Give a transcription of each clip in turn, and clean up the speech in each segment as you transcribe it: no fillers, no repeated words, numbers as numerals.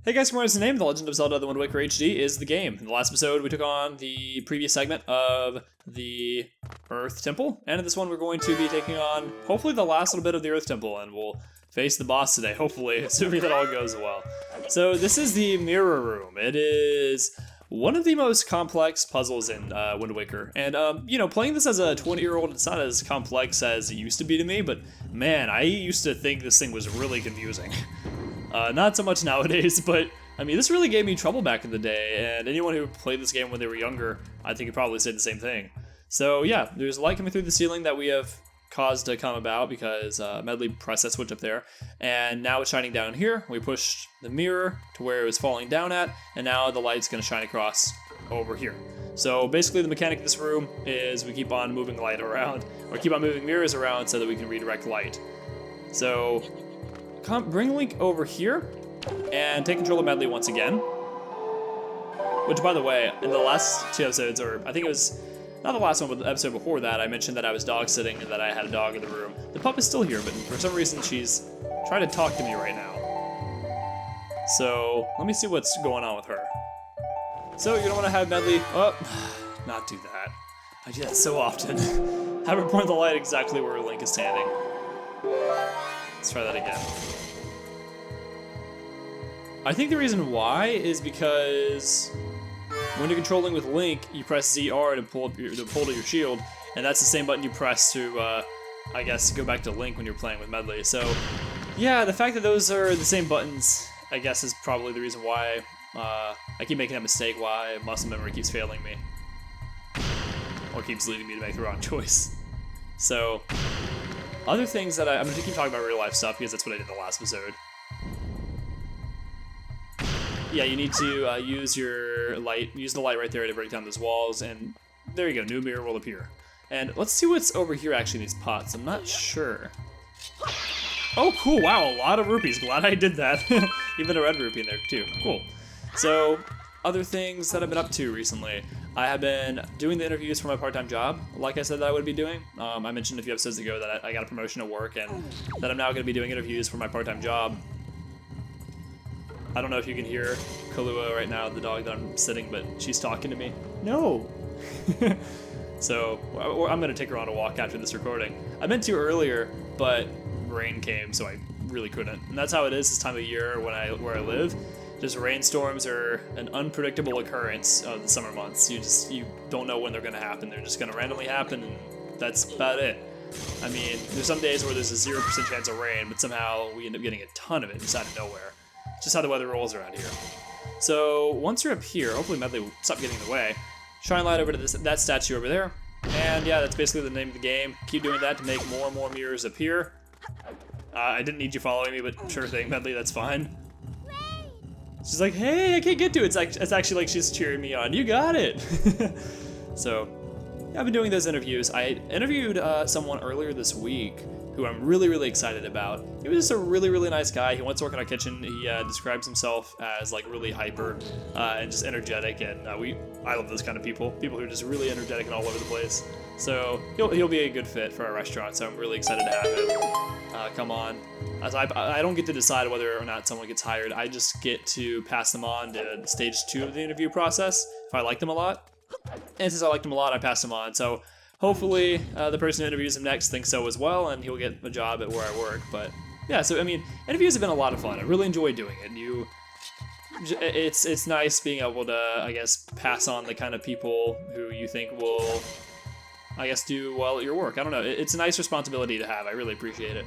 Hey guys, good morning. The name of The Legend of Zelda: The Wind Waker HD is the game. In the last episode, we took on the previous segment of the Earth Temple, and in this one, we're going to be taking on, hopefully, the last little bit of the Earth Temple, and we'll face the boss today, hopefully, assuming that all goes well. So, this is the Mirror Room. It is one of the most complex puzzles in Wind Waker, and, playing this as a 20-year-old, it's not as complex as it used to be to me, but, man, I used to think this thing was really confusing. Not so much nowadays, but I mean, this really gave me trouble back in the day, and anyone who played this game when they were younger, I think could probably say the same thing. So yeah, there's light coming through the ceiling that we have caused to come about because Medley pressed that switch up there, and now it's shining down here. We pushed the mirror to where it was falling down at, and now the light's going to shine across over here. So basically the mechanic of this room is we keep on moving light around, or keep on moving mirrors around so that we can redirect light. So bring Link over here and take control of Medley once again. Which, by the way, in the last two episodes, or I think it was not the last one, but the episode before that, I mentioned that I was dog sitting and that I had a dog in the room. The pup is still here, but for some reason she's trying to talk to me right now. So let me see what's going on with her. So you don't want to have Medley, not do that. I do that so often. Have her point the light exactly where Link is standing. Let's try that again. I think the reason why is because when you're controlling with Link, you press ZR to pull to your shield, and that's the same button you press to, I guess, go back to Link when you're playing with Medley. So, yeah, the fact that those are the same buttons, I guess, is probably the reason why I keep making that mistake, why muscle memory keeps failing me. Or keeps leading me to make the wrong choice. So, other things that I'm going to keep talking about real life stuff because that's what I did in the last episode. Yeah, you need to use the light right there to break down those walls, and there you go, new mirror will appear. And let's see what's over here actually in these pots. I'm not sure. Oh, cool, wow, a lot of rupees. Glad I did that. Even a red rupee in there too, cool. So, other things that I've been up to recently. I have been doing the interviews for my part-time job, like I said that I would be doing. I mentioned a few episodes ago that I got a promotion at work and that I'm now going to be doing interviews for my part-time job. I don't know if you can hear Kahlua right now, the dog that I'm sitting, but she's talking to me. No! So, I'm going to take her on a walk after this recording. I meant to earlier, but rain came, so I really couldn't. And that's how it is this time of year where I live. Just rainstorms are an unpredictable occurrence of the summer months. You don't know when they're going to happen. They're just going to randomly happen, and that's about it. I mean, there's some days where there's a 0% chance of rain, but somehow we end up getting a ton of it just out of nowhere. Just how the weather rolls around here. So once you're up here, hopefully Medley will stop getting in the way. Shine light over to that statue over there. And yeah, that's basically the name of the game. Keep doing that to make more and more mirrors appear. I didn't need you following me, but sure thing, Medley, that's fine. She's like, hey, I can't get to it. It's actually like she's cheering me on. You got it. So, yeah, I've been doing those interviews. I interviewed someone earlier this week who I'm really, really excited about. He was just a really, really nice guy. He wants to work in our kitchen. He describes himself as like really hyper and just energetic, and I love those kind of people who are just really energetic and all over the place. So he'll be a good fit for our restaurant. So I'm really excited to have him come on. As I don't get to decide whether or not someone gets hired. I just get to pass them on to stage 2 of the interview process if I like them a lot. And since I liked him a lot, I passed him on. So hopefully, the person who interviews him next thinks so as well, and he'll get a job at where I work. But yeah, so I mean, interviews have been a lot of fun. I really enjoy doing it. It's nice being able to, I guess, pass on the kind of people who you think will, I guess, do well at your work. I don't know. It's a nice responsibility to have. I really appreciate it.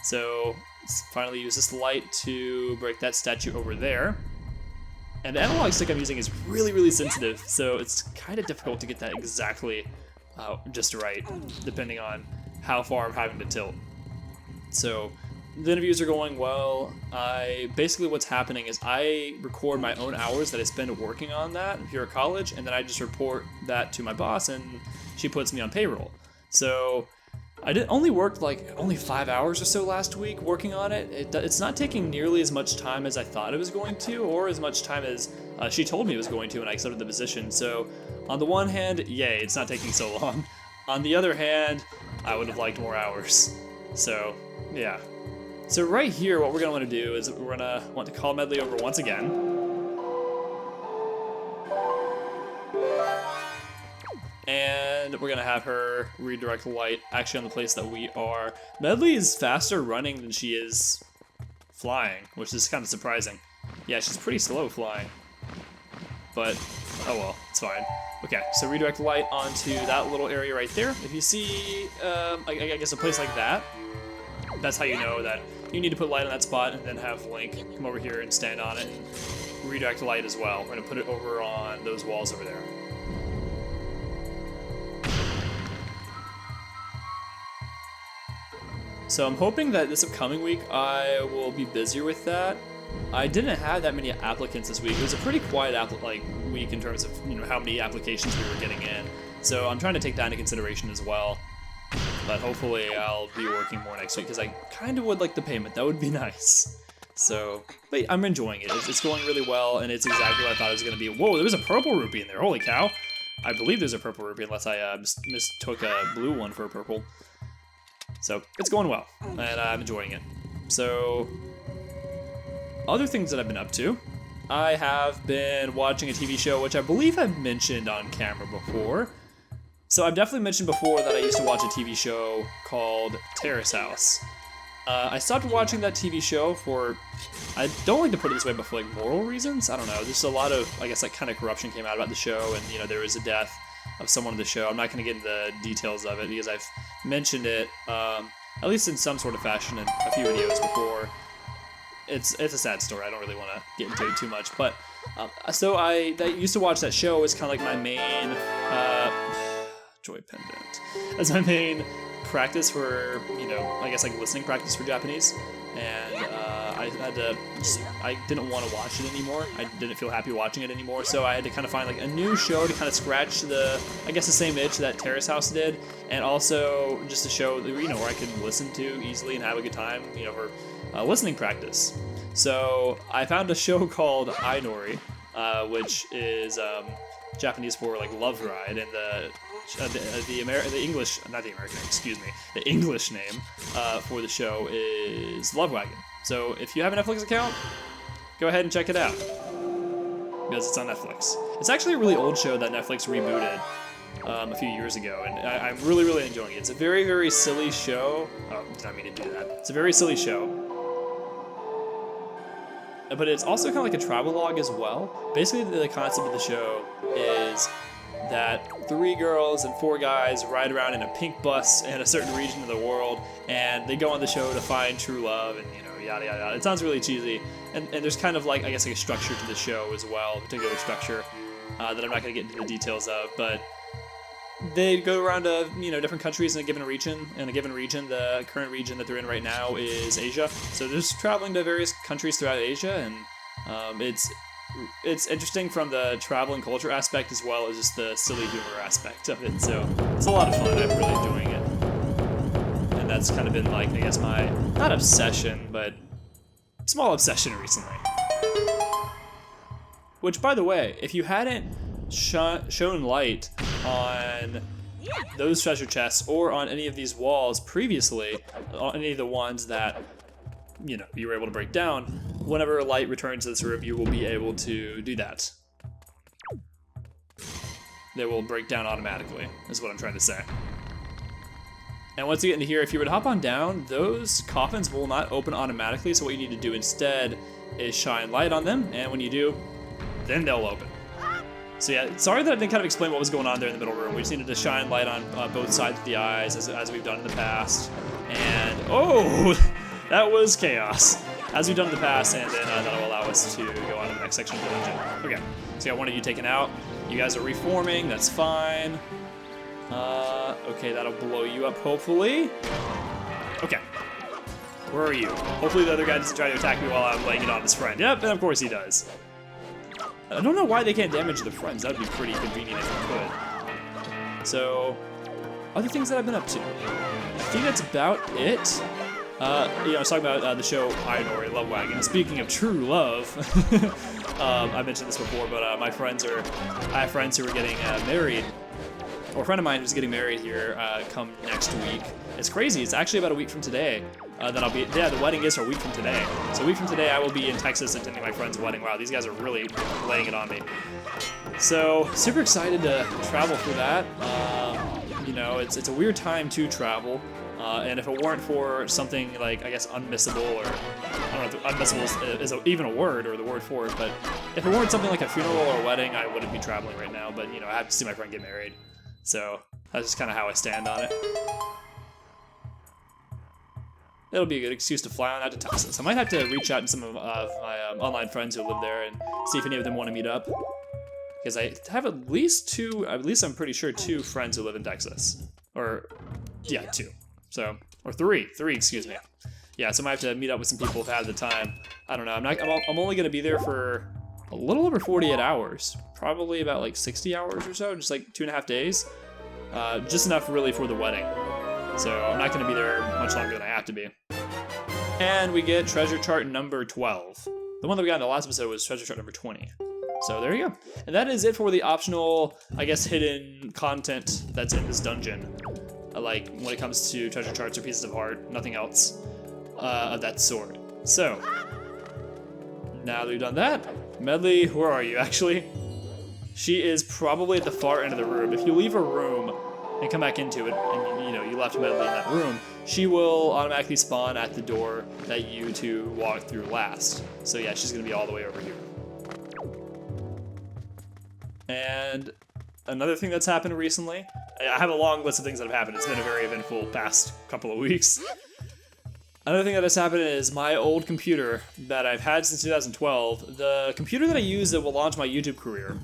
So let's finally use this light to break that statue over there. And the analog stick I'm using is really, really sensitive, so it's kind of difficult to get that exactly just right, depending on how far I'm having to tilt. So the interviews are going well. Basically what's happening is I record my own hours that I spend working on that here at college, and then I just report that to my boss, and she puts me on payroll. So I only worked like only 5 hours or so last week working on it. It's not taking nearly as much time as I thought it was going to, or as much time as she told me it was going to when I accepted the position. So on the one hand, yay, it's not taking so long. On the other hand, I would have liked more hours. So yeah, So right here, what we're gonna want to do is we're gonna want to call Medley over once again. And we're gonna have her redirect the light actually on the place that we are. Medley is faster running than she is flying, which is kind of surprising. Yeah, she's pretty slow flying. But, oh well, it's fine. Okay, so redirect the light onto that little area right there. If you see, I guess a place like that, that's how you know that you need to put light on that spot and then have Link come over here and stand on it and redirect the light as well. We're gonna put it over on those walls over there. So I'm hoping that this upcoming week I will be busier with that. I didn't have that many applicants this week. It was a pretty quiet week in terms of how many applications we were getting in. So I'm trying to take that into consideration as well. But hopefully I'll be working more next week because I kind of would like the payment. That would be nice. So, but I'm enjoying it. It's going really well, and it's exactly what I thought it was going to be. Whoa, there was a purple rupee in there. Holy cow. I believe there's a purple rupee unless I mistook a blue one for a purple. So it's going well, and I'm enjoying it. So, other things that I've been up to. I have been watching a TV show, which I believe I've mentioned on camera before. So I've definitely mentioned before that I used to watch a TV show called Terrace House. I stopped watching that TV show for, I don't like to put it this way, but for like moral reasons. I don't know. There's a lot of, I guess, like kind of corruption came out about the show, and there was a death of someone in the show. I'm not going to get into the details of it because I've mentioned it, at least in some sort of fashion, in a few videos before. It's a sad story. I don't really want to get into it too much, but so I used to watch that show as kind of like my main joy pendant as my main practice for I guess like listening practice for Japanese, and I didn't want to watch it anymore. I didn't feel happy watching it anymore, so I had to kind of find like a new show to kind of scratch the same itch that Terrace House did, and also just a show that where I could listen to easily and have a good time for listening practice. So I found a show called Ainori, which is Japanese for like Love Ride, and the English name for the show is Love Wagon. So if you have a Netflix account, go ahead and check it out because it's on Netflix. It's actually a really old show that Netflix rebooted a few years ago, and I'm really, really enjoying it. It's a very, very silly show. Oh, did not mean to do that. It's a very silly show. But it's also kind of like a travelogue as well. Basically, the concept of the show is that 3 girls and 4 guys ride around in a pink bus in a certain region of the world, and they go on the show to find true love, and yada yada yada. It sounds really cheesy, and there's kind of like I guess like a structure to the show as well, a particular structure that I'm not going to get into the details of, but they go around to different countries in a given region. In a given region, the current region that they're in right now is Asia. So they're just traveling to various countries throughout Asia, and it's interesting from the travel and culture aspect as well as just the silly humor aspect of it. So it's a lot of fun. I'm really enjoying it, and that's kind of been like I guess my not obsession, but small obsession recently. Which, by the way, if you hadn't shown light on those treasure chests or on any of these walls previously, on any of the ones that you were able to break down, whenever light returns to this room, you will be able to do that. They will break down automatically, is what I'm trying to say. And once you get into here, if you were to hop on down, those coffins will not open automatically, so what you need to do instead is shine light on them, and when you do, then they'll open. So yeah, sorry that I didn't kind of explain what was going on there in the middle room. We just needed to shine light on both sides of the eyes, as we've done in the past. And, oh, that was chaos. As we've done in the past, and then that'll allow us to go on to the next section of the dungeon. Okay, so got one of you taken out. You guys are reforming, that's fine. Okay, that'll blow you up, hopefully. Okay. Where are you? Hopefully the other guy doesn't try to attack me while I'm laying it on his friend. Yep, and of course he does. I don't know why they can't damage the friends. That would be pretty convenient if they could. So, other things that I've been up to. I think that's about it. I was talking about the show Ainori, Love Wagon. Speaking of true love, I mentioned this before, but I have friends who are getting married. Or a friend of mine who's getting married here come next week. It's crazy. It's actually about a week from today. then I'll be, yeah, the wedding is a week from today. So a week from today, I will be in Texas attending my friend's wedding. Wow, these guys are really laying it on me. So, super excited to travel for that. You know, it's a weird time to travel. And if it weren't for something like, I guess, unmissable, or I don't know if unmissable is even a word or the word for it, but if it weren't something like a funeral or a wedding, I wouldn't be traveling right now. But, you know, I have to see my friend get married. So, that's just kind of how I stand on it. It'll be a good excuse to fly on out to Texas. I might have to reach out to some of my online friends who live there and see if any of them want to meet up. Because I have at least I'm pretty sure 2 friends who live in Texas. Or, yeah, 2. So, or 3, excuse me. Yeah, so I might have to meet up with some people who've had the time. I don't know, I'm only gonna be there for a little over 48 hours. Probably about like 60 hours or so, just like 2.5 days. Just enough really for the wedding. So I'm not gonna be there much longer than I have to be. And we get treasure chart number 12. The one that we got in the last episode was treasure chart number 20. So there you go. And that is it for the optional, I guess, hidden content that's in this dungeon. Like, when it comes to treasure charts or pieces of art, nothing else of that sort. So, now that we've done that, Medley, where are you, actually? She is probably at the far end of the room. If you leave a room and come back into it, and you know, you left Medley in that room, she will automatically spawn at the door that you two walked through last. So yeah, she's gonna be all the way over here. And another thing that's happened recently, I have a long list of things that have happened. It's been a very eventful past couple of weeks. Another thing that has happened is my old computer that I've had since 2012, the computer that I use that will launch my YouTube career,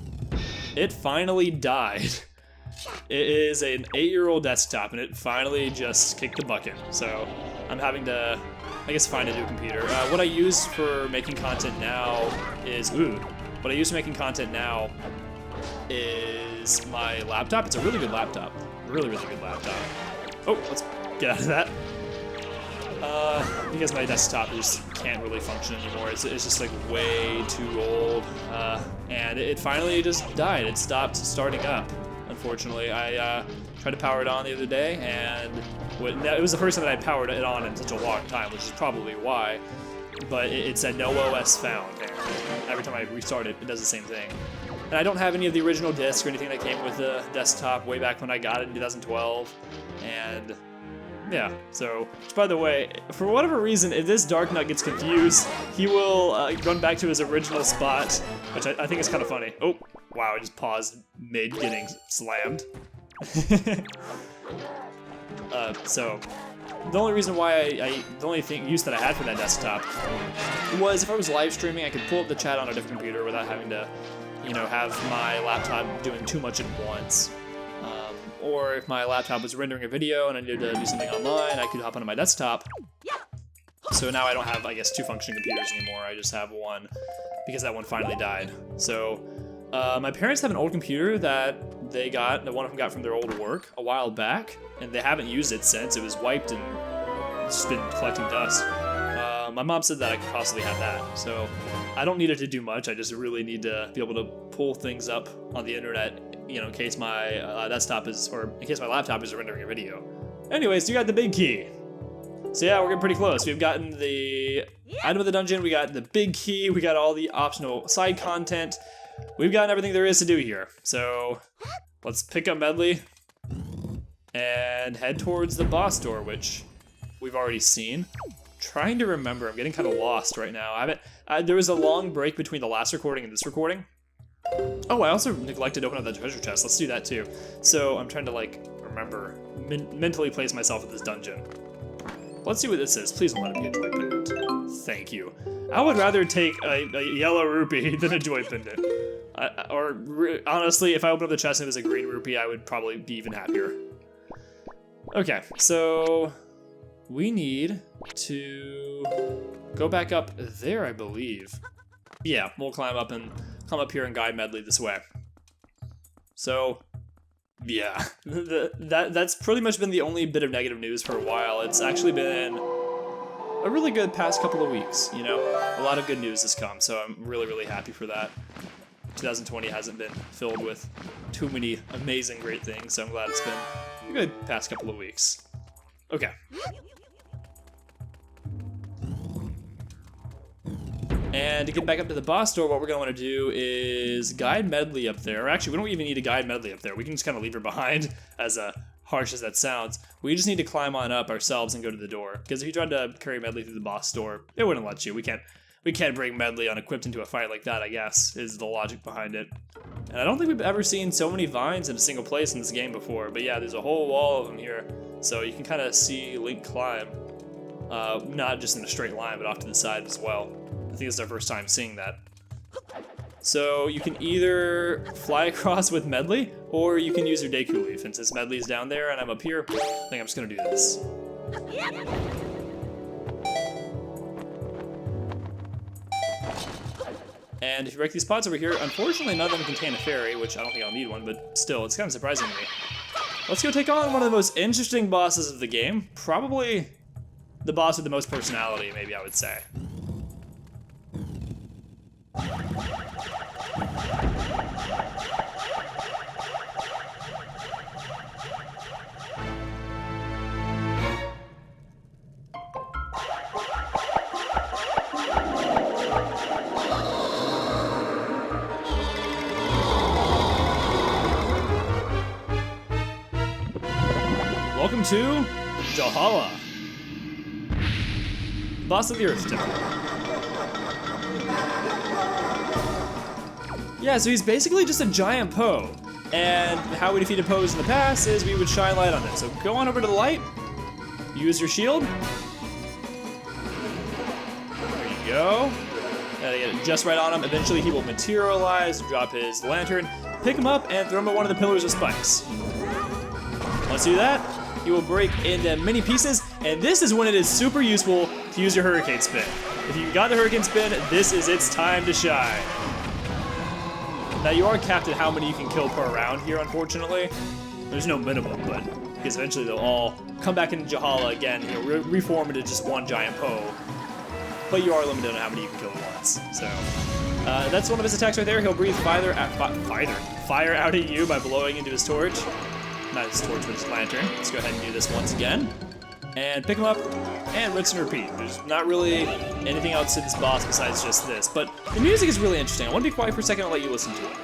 it finally died. It is an 8-year-old desktop, and it finally just kicked the bucket. So I'm having to, I guess, find a new computer. What I use for making content now is, is my laptop. It's a really good laptop. Really, really good laptop. Oh, let's get out of that. Because my desktop just can't really function anymore. It's just like way too old. And it finally just died. It stopped starting up, unfortunately. I tried to power it on the other day, and it was the first time that I powered it on in such a long time, which is probably why. But it said no OS found there. Every time I restart it, it does the same thing. And I don't have any of the original discs or anything that came with the desktop way back when I got it in 2012. And yeah, so, by the way, for whatever reason, if this Darknut gets confused, he will run back to his original spot, which I think is kind of funny. Oh, wow, I just paused mid getting slammed. So, the only reason why the only use that I had for that desktop was if I was live streaming, I could pull up the chat on a different computer without having to, you know, have my laptop doing too much at once. Or if my laptop was rendering a video and I needed to do something online, I could hop onto my desktop. So now I don't have, I guess, 2 functioning computers anymore. I just have one because that one finally died. So my parents have an old computer that they got, that one of them got from their old work a while back, and they haven't used it since. It was wiped and just been collecting dust. My mom said that I could possibly have that. So I don't need it to do much. I just really need to be able to pull things up on the internet, you know, in case my desktop is, or in case my laptop is rendering a video. Anyways, you got the big key. So yeah, we're getting pretty close. We've gotten the item of the dungeon, we got the big key, we got all the optional side content. We've gotten everything there is to do here. So let's pick up Medley and head towards the boss door, which we've already seen. Trying to remember, I'm getting kind of lost right now. There was a long break between the last recording and this recording. Oh, I also neglected to open up that treasure chest. Let's do that too. So I'm trying to like remember, mentally place myself in this dungeon. Let's see what this is. Please don't let it be a joy pendant. Thank you. I would rather take a yellow rupee than a joy pendant. Honestly, if I opened up the chest and it was a green rupee, I would probably be even happier. Okay, so we need to go back up there, I believe. Yeah, we'll climb up and come up here and guide Medley this way. So, yeah, that's pretty much been the only bit of negative news for a while. It's actually been a really good past couple of weeks, you know? A lot of good news has come, so I'm really, really happy for that. 2020 hasn't been filled with too many amazing, great things, so I'm glad it's been a good past couple of weeks. Okay. And to get back up to the boss door, what we're going to want to do is guide Medley up there. Or actually, we don't even need to guide Medley up there. We can just kind of leave her behind, as harsh as that sounds. We just need to climb on up ourselves and go to the door. Because if you tried to carry Medley through the boss door, it wouldn't let you. We can't bring Medley unequipped into a fight like that, I guess, is the logic behind it. And I don't think we've ever seen so many vines in a single place in this game before. But yeah, there's a whole wall of them here. So you can kind of see Link climb. Not just in a straight line, but off to the side as well. I think it's our first time seeing that. So you can either fly across with Medley, or you can use your Deku Leaf. And since Medley's down there and I'm up here, I think I'm just gonna do this. And if you break these pots over here, unfortunately none of them contain a fairy, which I don't think I'll need one, but still, it's kind of surprising to me. Let's go take on one of the most interesting bosses of the game. Probably the boss with the most personality, maybe I would say. Welcome to Jalhalla, boss of the Earth Temple. Yeah, so he's basically just a giant Poe. And how we defeated Poes in the past is we would shine light on them. So go on over to the light, use your shield. There you go. Gotta get it just right on him. Eventually he will materialize, drop his lantern, pick him up, and throw him at one of the pillars of spikes. Once you do that, he will break into many pieces, and this is when it is super useful to use your Hurricane Spin. If you got the Hurricane Spin, this is its time to shine. Now you are capped at how many you can kill per round here, unfortunately. There's no minimum, but because eventually they'll all come back into Jalhalla again, you know, reform into just one giant Poe. But you are limited on how many you can kill at once. So that's one of his attacks right there. He'll breathe fire out at you by blowing into his torch. Not his torch, but his lantern. Let's go ahead and do this once again. And pick him up, and rinse and repeat. There's not really anything else to this boss besides just this. But the music is really interesting. I want to be quiet for a second and let you listen to it.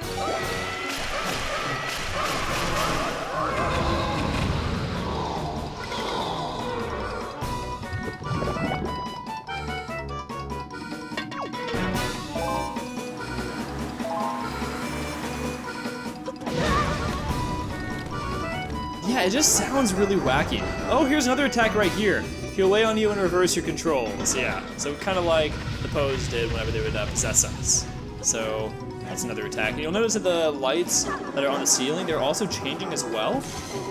Yeah, it just sounds really wacky. Oh, here's another attack right here. He'll lay on you and reverse your controls. Yeah, so kind of like the Poes did whenever they would possess us. So that's another attack. And you'll notice that the lights that are on the ceiling, they're also changing as well.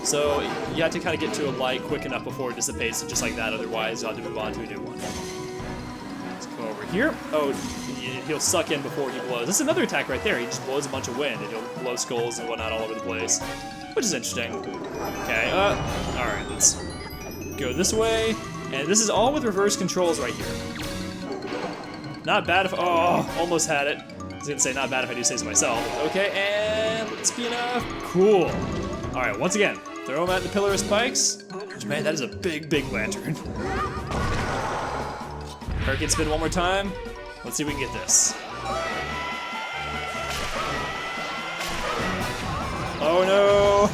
So you have to kind of get to a light quick enough before it dissipates, just like that. Otherwise, you'll have to move on to a new one. Let's go over here. Oh, he'll suck in before he blows. This is another attack right there. He just blows a bunch of wind, and he'll blow skulls and whatnot all over the place, which is interesting. Okay, alright, let's go this way. And this is all with reverse controls right here. Not bad if, oh, almost had it. I was gonna say not bad if I do say so myself. Okay, and let's be enough. Cool. Alright, once again, throw him at the pillar of spikes. Man, that is a big, big lantern. Hurricane Spin one more time. Let's see if we can get this. Oh no!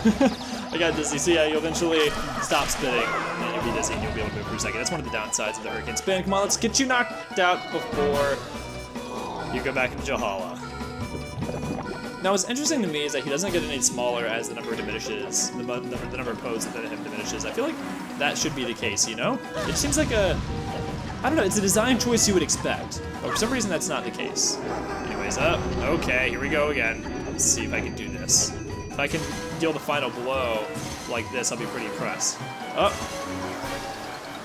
I got dizzy. So yeah, you'll eventually stop spinning, and you'll be dizzy, and you'll be able to move for a second. That's one of the downsides of the Hurricane Spin. Come on, let's get you knocked out before you go back into Jalhalla. Now, what's interesting to me is that he doesn't get any smaller as the number diminishes, the number of Poes that him diminishes. I feel like that should be the case, you know? It seems like I don't know, it's a design choice you would expect, but for some reason that's not the case. Anyways, okay, here we go again. Let's see if I can do this. If I can deal the final blow like this, I'll be pretty impressed.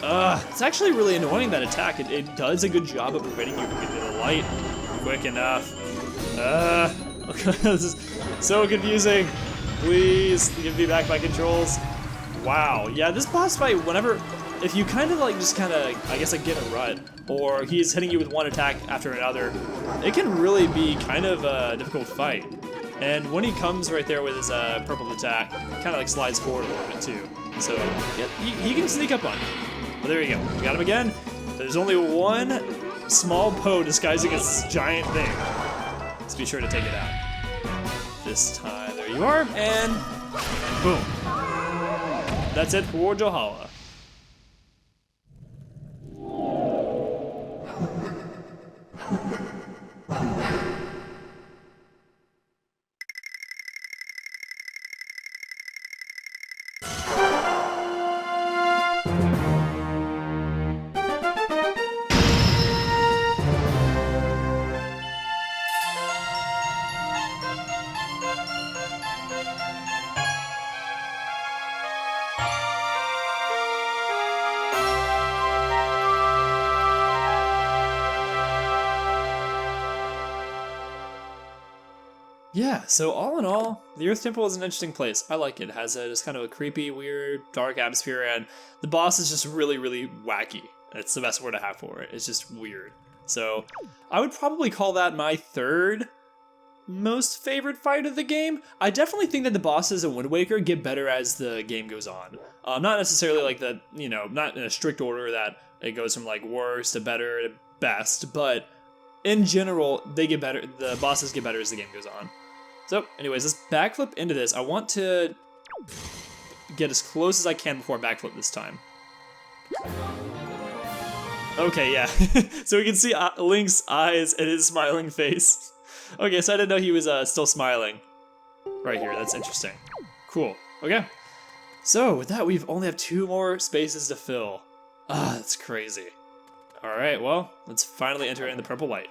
It's actually really annoying, that attack. It does a good job of preventing you from getting to the light quick enough. This is so confusing. Please give me back my controls. Wow, yeah, this boss fight, if you kind of I guess get a rut, or he's hitting you with one attack after another, it can really be kind of a difficult fight. And when he comes right there with his purple attack, kind of slides forward a little bit too. So yeah, he can sneak up on you. But there you go, we got him again. There's only one small Poe disguising as giant thing. Let's be sure to take it out. This time, there you are, and boom. That's it for Jalhalla. Yeah, so all in all, the Earth Temple is an interesting place. I like it. It has just kind of a creepy, weird, dark atmosphere, and the boss is just really, really wacky. That's the best word I have for it. It's just weird. So I would probably call that my third most favorite fight of the game. I definitely think that the bosses in Wind Waker get better as the game goes on. Not necessarily like that, you know, not in a strict order that it goes from like worst to better to best, but in general, they get better. The bosses get better as the game goes on. So, anyways, let's backflip into this. I want to get as close as I can before I backflip this time. Okay, yeah. So we can see Link's eyes and his smiling face. Okay, so I didn't know he was still smiling. Right here, that's interesting. Cool, okay. So, with that, we've only have 2 more spaces to fill. Ah, that's crazy. Alright, well, let's finally enter in the purple light.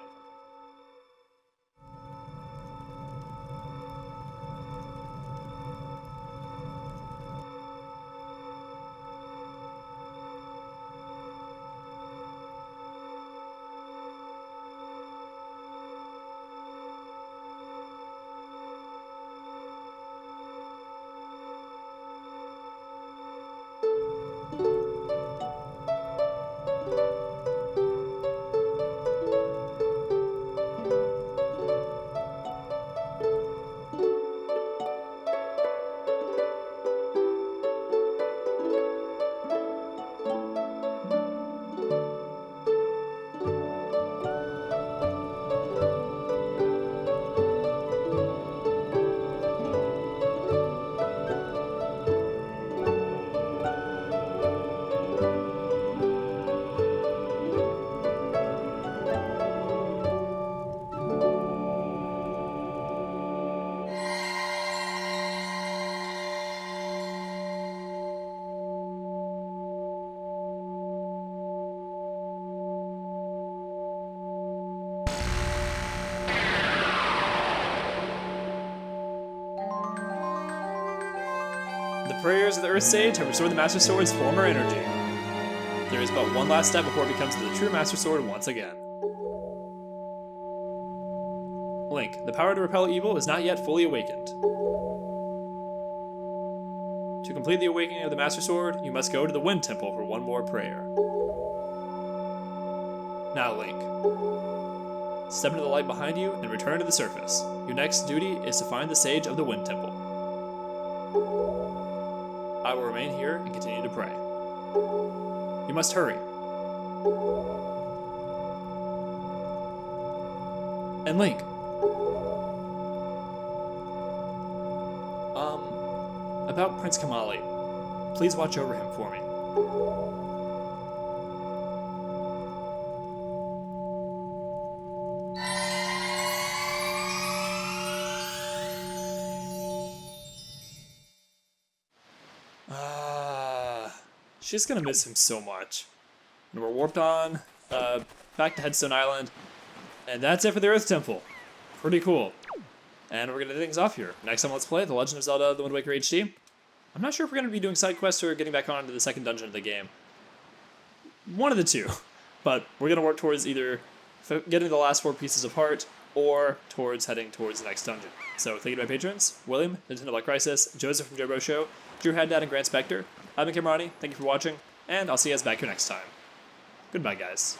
The prayers of the Earth Sage have restored the Master Sword's former energy. There is but one last step before it becomes the true Master Sword once again. Link, the power to repel evil is not yet fully awakened. To complete the awakening of the Master Sword, you must go to the Wind Temple for one more prayer. Now, Link, step into the light behind you and return to the surface. Your next duty is to find the Sage of the Wind Temple. I will remain here and continue to pray. You must hurry. And Link. About Prince Kamali. Please watch over him for me. She's gonna miss him so much. And we're warped on back to Headstone Island, and that's it for the Earth Temple. Pretty cool. And we're gonna end things off here. Next time, let's play The Legend of Zelda: The Wind Waker HD. I'm not sure if we're gonna be doing side quests or getting back on to the second dungeon of the game. One of the two, but we're gonna work towards either getting the last 4 pieces apart or towards heading towards the next dungeon. So thank you to my patrons: William, Nintendo Black Crisis, Joseph from Joe Bro Show, Drew Haddad, and Grant Spector. I've been Camerani, thank you for watching, and I'll see you guys back here next time. Goodbye, guys.